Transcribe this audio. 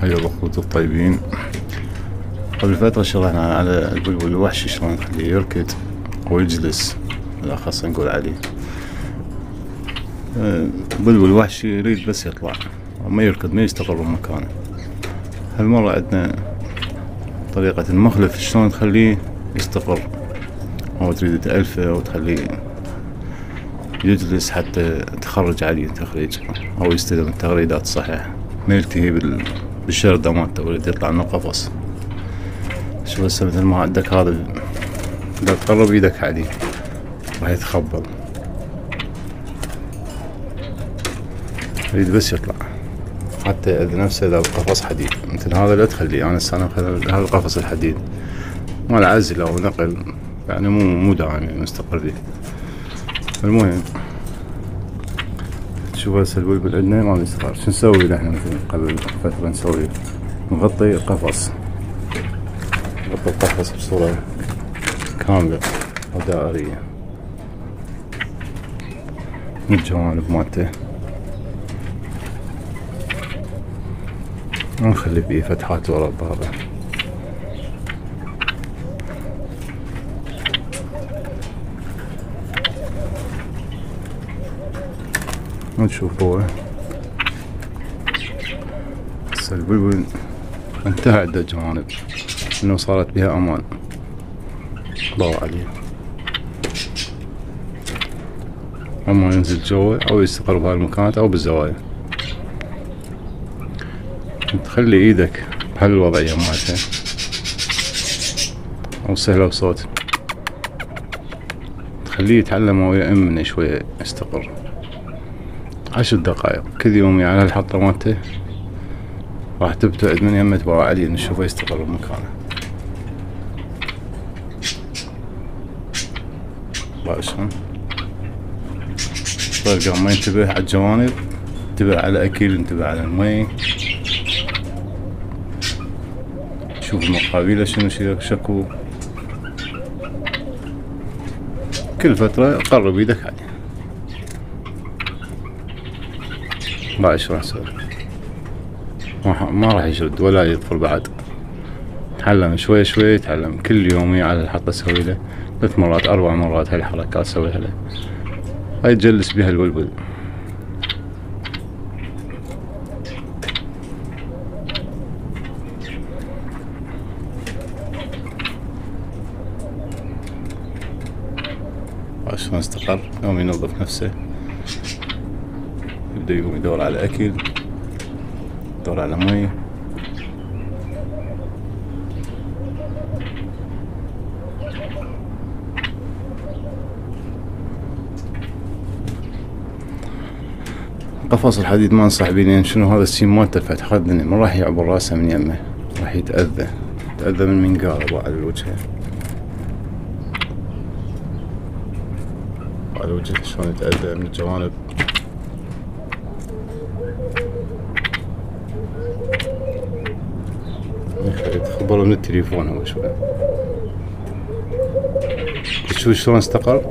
حيا الأخوة الطيبين. قبل فترة شرحنا على البلبل الوحشي شلون نخليه يركض ويجلس، بالأخص نقول عليه. البلبل الوحشي يريد بس يطلع، ما يركض، ما يستقر بمكانه. هالمرة عندنا طريقة المخلف شلون تخليه يستقر، أو تريد تألفه أو تخليه يجلس حتى تخرج عليه تخريج، أو يستلم التغريدات الصحيحة، ما يلتهي بالشردة مالته ويريد يطلع من القفص. شوف هسه مثل ما عندك هذا، إذا تقرب ايدك عليه راح يتخبل، يريد بس يطلع. حتى إذا نفسه إذا القفص حديد مثل هذا لا تخليه. أنا السنة هذا القفص الحديد مال عزل أو نقل، يعني مو دائمي مستقر فيه. المهم شوف هسه البلبل عندنا ما بيستقر. شو نسوي احنا مثل قبل فترة؟ نسوي نغطي القفص، نغطي القفص بصورة كاملة أو دائرية من الجوانب مالته، ونخلي فيه فتحات ورا البابة. ونشوف هو هسه البلبل انتهى عدة جوانب انه صارت بها امان. الله عليه، اما ينزل جوا او يستقر بهالمكانات او بالزوايا. تخلي ايدك بهالوضعية مالتها او سهلة بصوت، تخليه يتعلم ويأمن شوية يستقر. 10 دقائق كل يوم على الحطة مالته راح تبتعد من يمة بابا علي نشوفه يستقر بمكانه. شلون طريقة ما ينتبه على الجوانب، انتبه على الاكل، انتبه على المي، شوف المقابيله شنو شكو. كل فترة قرب ايدك عليه. بعد شو راح يسوي؟ ما راح يشرد ولا يطفل بعد. تعلم شوي شوي، يتعلم كل يومي على الحطة اسوي له 3 مرات 4 مرات هالحركات اسويها له، هاي تجلس بها البلبل. شلون استقر؟ يوم ينظف نفسه، يبدأ يقوم يدور على أكل، يدور على مي. قفص الحديد ما انصح بيه، لأن شنو هذا السيم مالته فتح الدنيا، ما راح يعبر راسه من يمه، راح يتأذى من منقاره على الوجه. على الوجه شلون يتأذى من الجوانب. يتخبر من التليفون هو شوي. شوف شلون استقر.